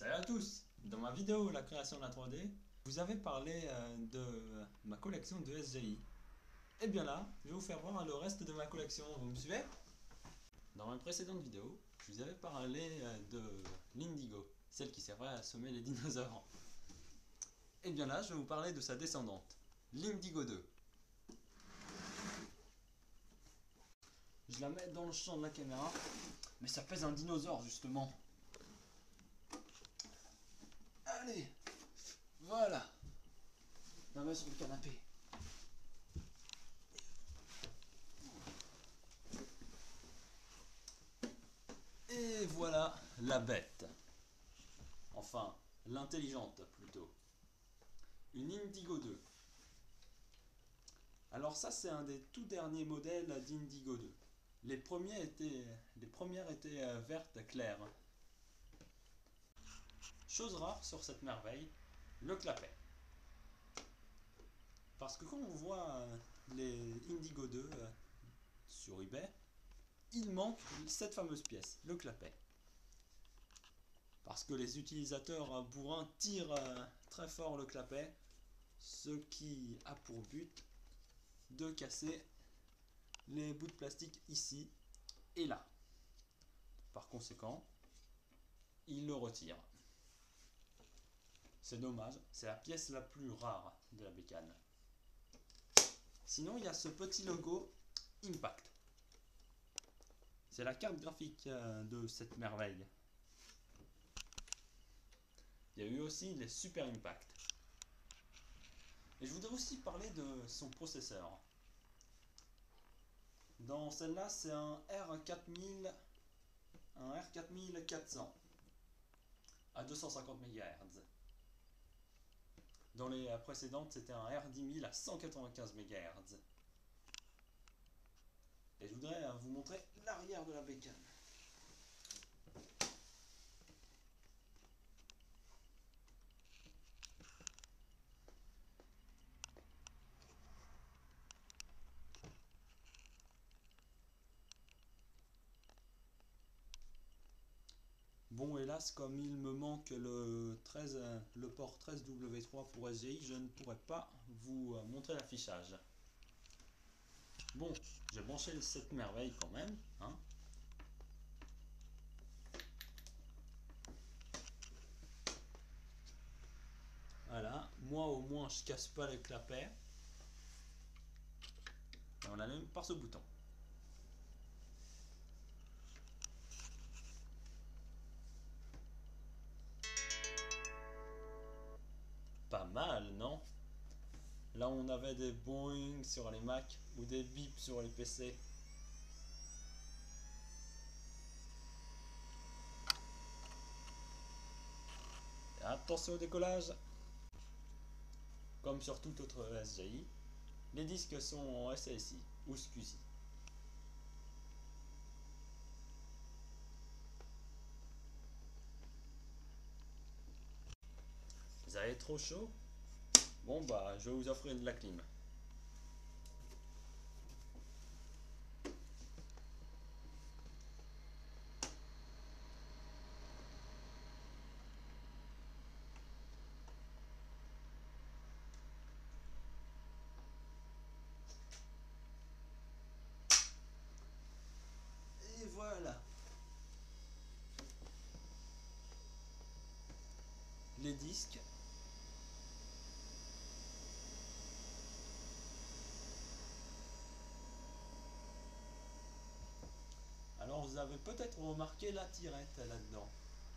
Salut à tous! Dans ma vidéo La création de la 3D, vous avez parlé de ma collection de SGI. Et bien là, je vais vous faire voir le reste de ma collection. Vous me suivez? Dans ma précédente vidéo, je vous avais parlé de l'Indigo, celle qui servait à assommer les dinosaures. Et bien là, je vais vous parler de sa descendante, l'Indigo 2. Je la mets dans le champ de la caméra, mais ça pèse un dinosaure justement. Allez, voilà, on la met sur le canapé. Et voilà la bête. Enfin, l'intelligente plutôt. Une Indigo 2. Alors ça, c'est un des tout derniers modèles d'Indigo 2. Les premières étaient vertes claires. Chose rare sur cette merveille, le clapet. Parce que quand on voit les Indigo 2 sur eBay, il manque cette fameuse pièce, le clapet. Parce que les utilisateurs bourrins tirent très fort le clapet, ce qui a pour but de casser les bouts de plastique ici et là. Par conséquent, ils le retirent. C'est dommage, c'est la pièce la plus rare de la bécane. Sinon, il y a ce petit logo Impact. C'est la carte graphique de cette merveille. Il y a eu aussi les Super Impact. Et je voudrais aussi parler de son processeur. Dans celle-là, c'est un R4400 à 250 MHz. Dans les précédentes, c'était un R10000 à 195 MHz. Et je voudrais vous montrer l'arrière de la bécane. Bon, hélas, comme il me manque le port 13W3 pour SGI, je ne pourrai pas vous montrer l'affichage. Bon, j'ai branché cette merveille quand même, hein. Voilà, moi au moins je casse pas les clapets. Et on allume par ce bouton. Pas mal, non? Là on avait des boing sur les Mac ou des bips sur les PC. Et attention au décollage! Comme sur tout autre SGI, les disques sont en SASI ou SCSI. Vous avez trop chaud? Bon bah je vais vous offrir de la clim. Et voilà. Les disques. Alors vous avez peut-être remarqué la tirette là-dedans.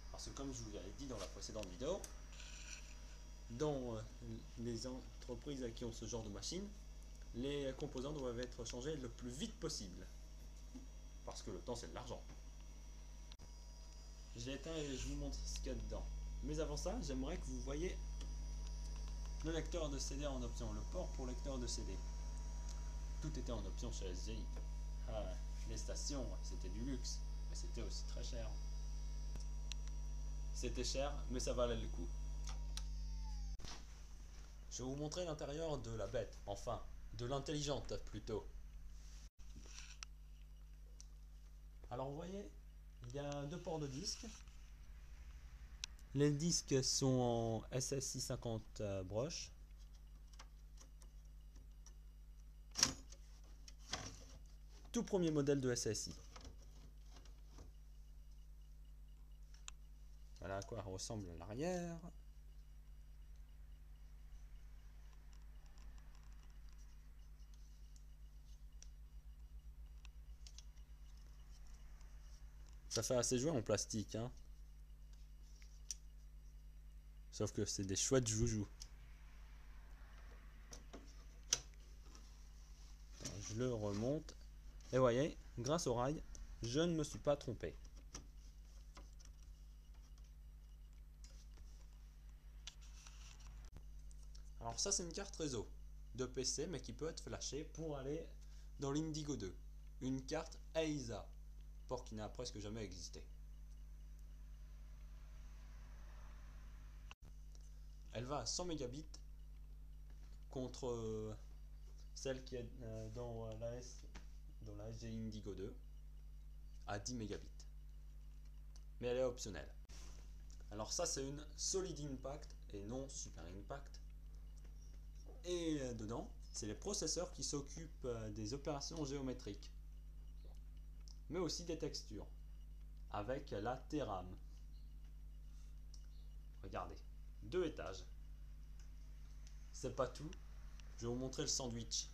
Parce que comme je vous l'avais dit dans la précédente vidéo, dans les entreprises qui ont ce genre de machine, les composants doivent être changés le plus vite possible. Parce que le temps c'est de l'argent. Je l'ai éteint et je vous montre ce qu'il y a dedans. Mais avant ça, j'aimerais que vous voyez le lecteur de CD en option, le port pour lecteur de CD. Tout était en option chez SGI. Ah, les stations, c'était du luxe, mais c'était aussi très cher. C'était cher, mais ça valait le coup. Je vais vous montrer l'intérieur de la bête, enfin, de l'intelligente plutôt. Alors vous voyez, il y a deux ports de disque. Les disques sont en SSI 50 broches. Tout premier modèle de SSI. Voilà à quoi ressemble l'arrière. Ça fait assez jouer en plastique, hein. Sauf que c'est des chouettes joujoux. Alors, je le remonte. Et voyez, grâce au rail, je ne me suis pas trompé. Alors ça, c'est une carte réseau de PC, mais qui peut être flashée pour aller dans l'Indigo 2. Une carte AISA, port qui n'a presque jamais existé. Elle va à 100 mégabits contre celle qui est dans la SGI Indigo 2 à 10 mégabits. Mais elle est optionnelle. Alors ça, c'est une Solid Impact et non Super Impact. Et dedans, c'est les processeurs qui s'occupent des opérations géométriques, mais aussi des textures, avec la TRAM. Regardez, 2 étages. C'est pas tout, je vais vous montrer le sandwich.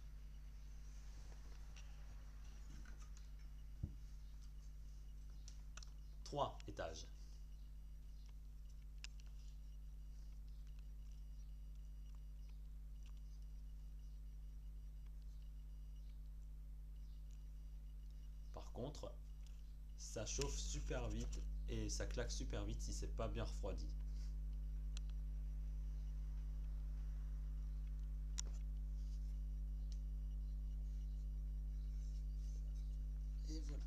Trois étages. Par contre, ça chauffe super vite et ça claque super vite si c'est pas bien refroidi. Et voilà.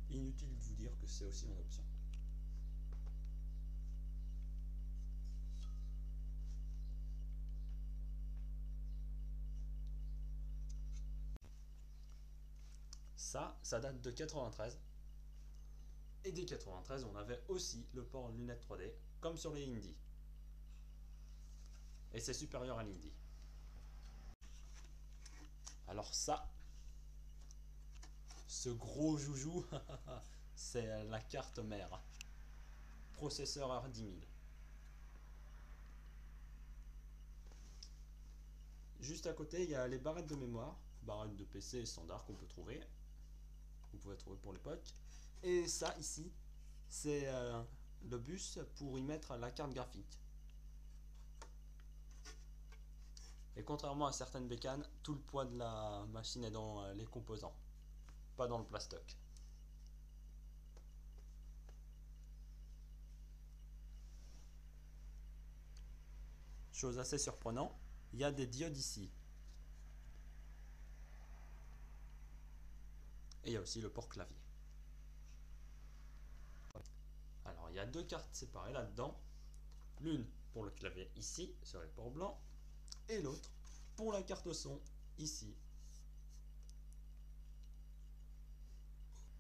Inutile de vous dire que c'est aussi une option. Ça date de 93. Et dès 93, on avait aussi le port lunettes 3D, comme sur les Indy. Et c'est supérieur à l'Indy. Alors ça, ce gros joujou, c'est la carte mère. Processeur R10000. Juste à côté, il y a les barrettes de mémoire, barrettes de PC standard qu'on peut trouver. Vous pouvez trouver pour l'époque. Et ça ici, c'est le bus pour y mettre la carte graphique. Et contrairement à certaines bécanes, tout le poids de la machine est dans les composants, pas dans le plastoc. Chose assez surprenante, il y a des diodes ici. Et il y a aussi le port clavier. Alors il y a deux cartes séparées là-dedans. L'une pour le clavier ici, sur les ports blancs, et l'autre pour la carte son ici.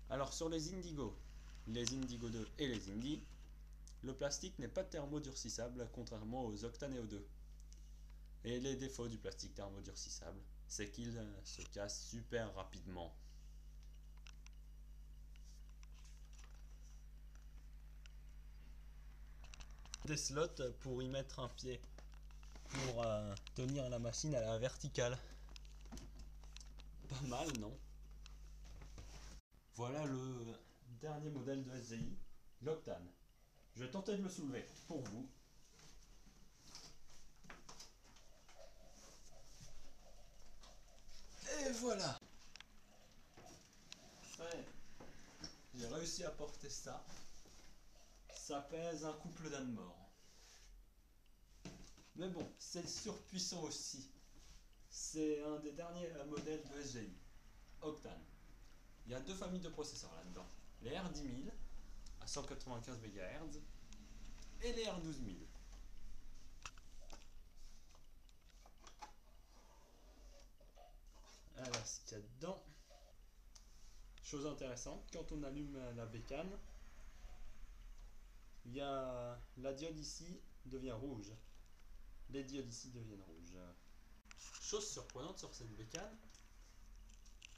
Alors sur les Indigo 2 et les Indy, le plastique n'est pas thermodurcissable contrairement aux Octane 2. Et les défauts du plastique thermodurcissable, c'est qu'il se casse super rapidement. Des slots pour y mettre un pied, pour tenir la machine à la verticale. Pas mal, non? Voilà le dernier modèle de SGI, l'Octane. Je vais tenter de le soulever pour vous. Et voilà. Ouais. J'ai réussi à porter ça. Ça pèse un couple d'ânes morts. Mais bon, c'est surpuissant aussi. C'est un des derniers modèles de SGI, Octane. Il y a deux familles de processeurs là-dedans. Les R10000 à 195 MHz et les R12000. Voilà ce qu'il y a dedans. chose intéressante, quand on allume la bécane, il y a la diode ici devient rouge. Les diodes ici deviennent rouges. Chose surprenante sur cette bécane,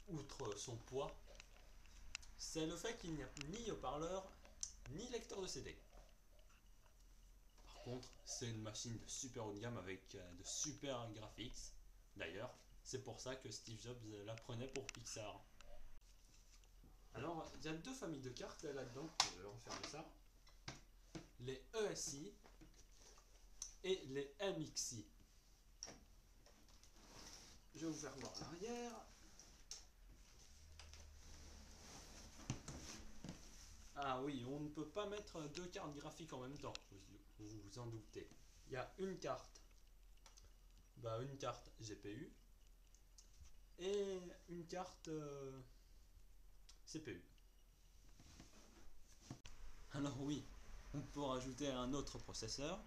outre son poids, c'est le fait qu'il n'y a ni haut-parleur ni lecteur de CD. Par contre, c'est une machine de super haut de gamme avec de super graphics. D'ailleurs, c'est pour ça que Steve Jobs la prenait pour Pixar. Alors, il y a deux familles de cartes là-dedans, je vais refermer ça. Les ESI et les MXI. Je vais vous faire voir l'arrière. Ah oui, on ne peut pas mettre deux cartes graphiques en même temps, vous vous en doutez. Il y a une carte GPU et une carte CPU. Alors oui, on peut rajouter un autre processeur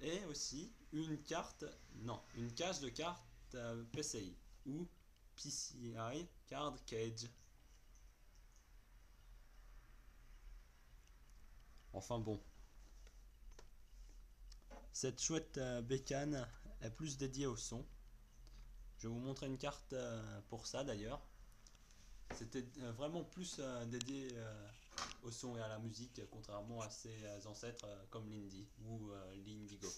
et aussi une carte, non, une cache de carte PCI ou PCI Card Cage. Enfin bon, cette chouette bécane est plus dédiée au son. Je vais vous montrer une carte pour ça d'ailleurs. C'était vraiment plus dédié au son et à la musique, contrairement à ses ancêtres comme l'Indie ou l'Indigo.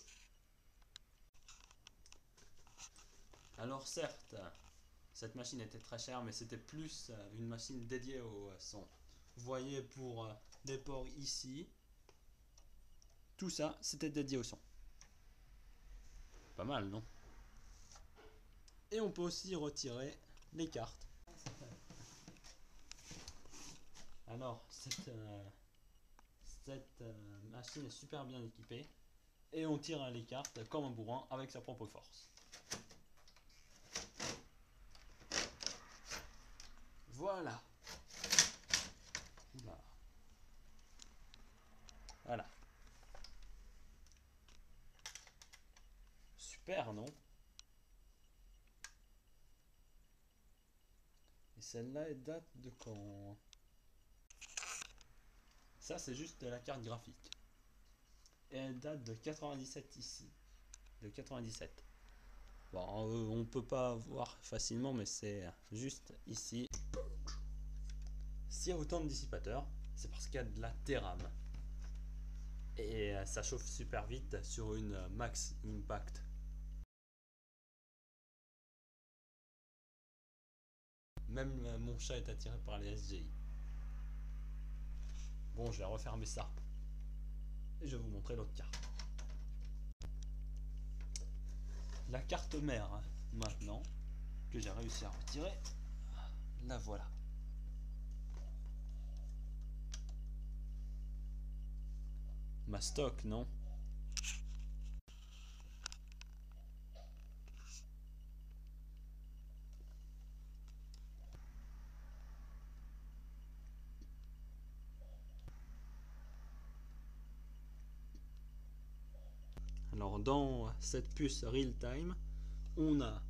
Alors certes, cette machine était très chère, mais c'était plus une machine dédiée au son. Vous voyez pour les ports ici, tout ça c'était dédié au son. Pas mal, non? Et on peut aussi retirer les cartes. Alors, cette machine est super bien équipée et on tire les cartes comme un bourrin avec sa propre force. Voilà. Oula. Voilà. Super, non? Et celle-là, elle date de quand? Ça, c'est juste la carte graphique. Et elle date de 97 ici. De 97. Bon, on peut pas voir facilement, mais c'est juste ici. S'il y a autant de dissipateurs, c'est parce qu'il y a de la TRAM. Et ça chauffe super vite sur une Max Impact. Même mon chat est attiré par les SGI. Bon, je vais refermer ça. Et je vais vous montrer l'autre carte. La carte mère, maintenant, que j'ai réussi à retirer. La voilà. Ma stock, non? Alors, dans cette puce real-time, on a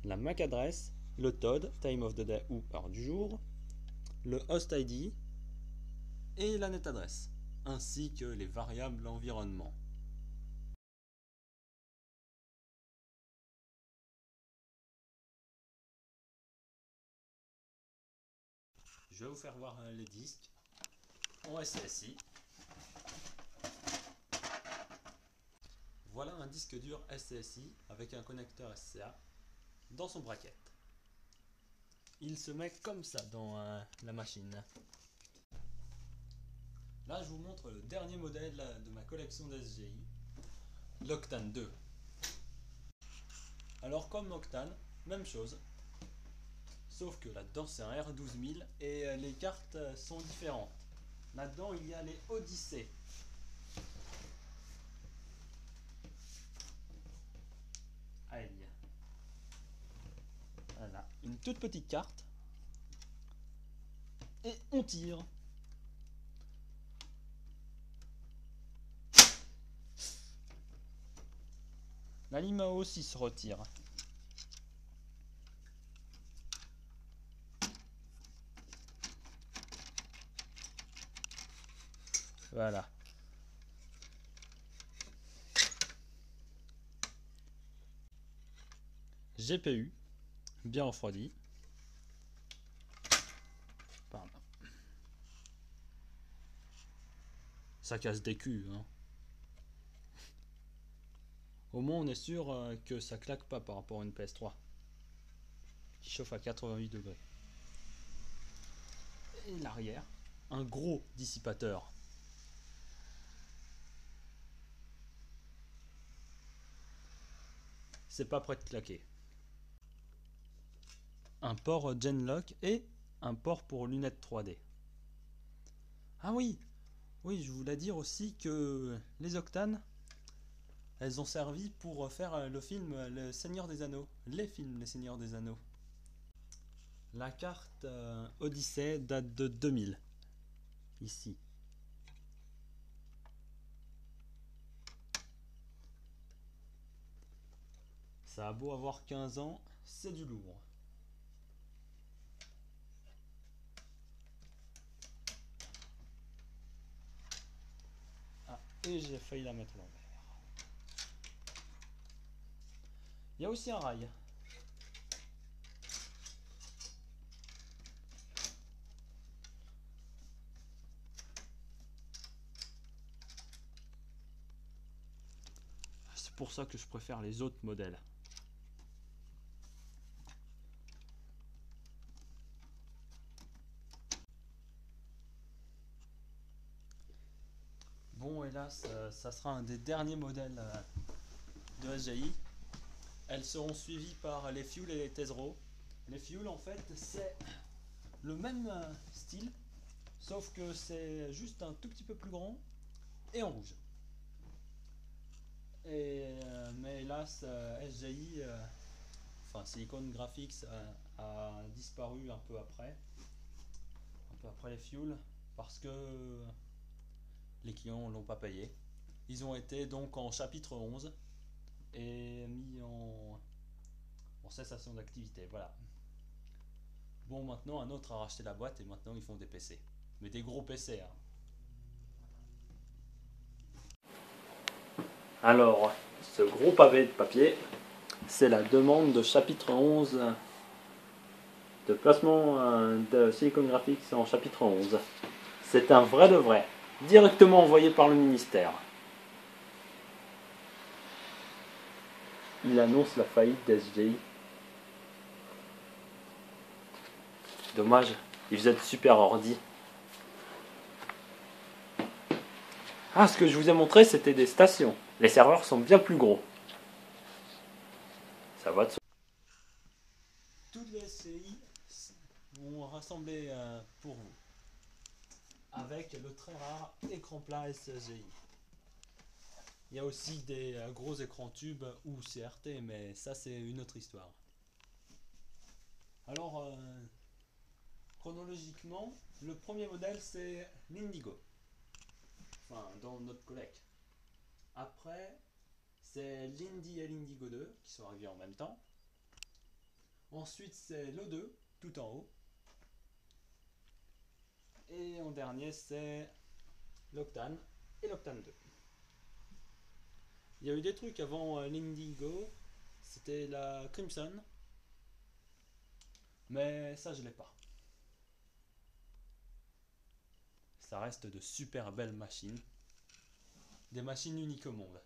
la MAC adresse, le TOD, time of the day ou heure du jour, le host ID et la net adresse, ainsi que les variables environnement. Je vais vous faire voir les disques en SSI. Voilà un disque dur SCSI avec un connecteur SCA dans son bracket. Il se met comme ça dans la machine. Là, je vous montre le dernier modèle de ma collection d'SGI, l'Octane 2. Alors, comme l'Octane, même chose, sauf que là-dedans c'est un R12000 et les cartes sont différentes. Là-dedans, il y a les Odyssey. Aïe. Voilà, une toute petite carte. Et on tire. La Lima aussi se retire. Voilà. GPU, bien refroidi. Pardon. Ça casse des culs, hein. Au moins on est sûr que ça claque pas par rapport à une PS3 qui chauffe à 88 degrés. Et l'arrière, un gros dissipateur. C'est pas prêt de claquer. Un port Genlock et un port pour lunettes 3D. Ah oui, oui, je voulais dire aussi que les Octane, elles ont servi pour faire le film Le Seigneur des Anneaux. Les films Les Seigneurs des Anneaux. La carte Odyssey date de 2000. Ici. Ça a beau avoir 15 ans, c'est du lourd. Ah, et j'ai failli la mettre à l'envers. Il y a aussi un rail. C'est pour ça que je préfère les autres modèles. Bon, hélas, ça sera un des derniers modèles de SGI. Elles seront suivies par les Fuel et les Tezro. Les Fuel, en fait, c'est le même style, sauf que c'est juste un tout petit peu plus grand et en rouge. Mais hélas, SGI, enfin Silicon Graphics a disparu un peu après les Fuel, parce que les clients l'ont pas payé. Ils ont été donc en chapitre 11 et mis en cessation d'activité. Voilà. Bon, maintenant un autre a racheté la boîte et maintenant ils font des PC. Mais des gros PC, hein. Alors, ce gros pavé de papier, c'est la demande de chapitre 11 de placement de Silicon Graphics en chapitre 11. C'est un vrai de vrai, directement envoyé par le ministère. Il annonce la faillite d'SGI. Dommage, il faisait de super ordi. Ah, ce que je vous ai montré, c'était des stations. Les serveurs sont bien plus gros. Ça va de soi. Toutes les SCI vont rassembler pour vous. Avec le très rare écran plat SGI. Il y a aussi des gros écrans tubes ou CRT, mais ça c'est une autre histoire. Alors, chronologiquement, le premier modèle c'est l'Indigo. Enfin, dans notre collecte. Après, c'est l'Indy et l'Indigo 2 qui sont arrivés en même temps. Ensuite, c'est l'O2 tout en haut. Et en dernier, c'est l'Octane et l'Octane 2. Il y a eu des trucs avant l'Indigo, c'était la Crimson, mais ça je l'ai pas. Ça reste de super belles machines, des machines uniques au monde.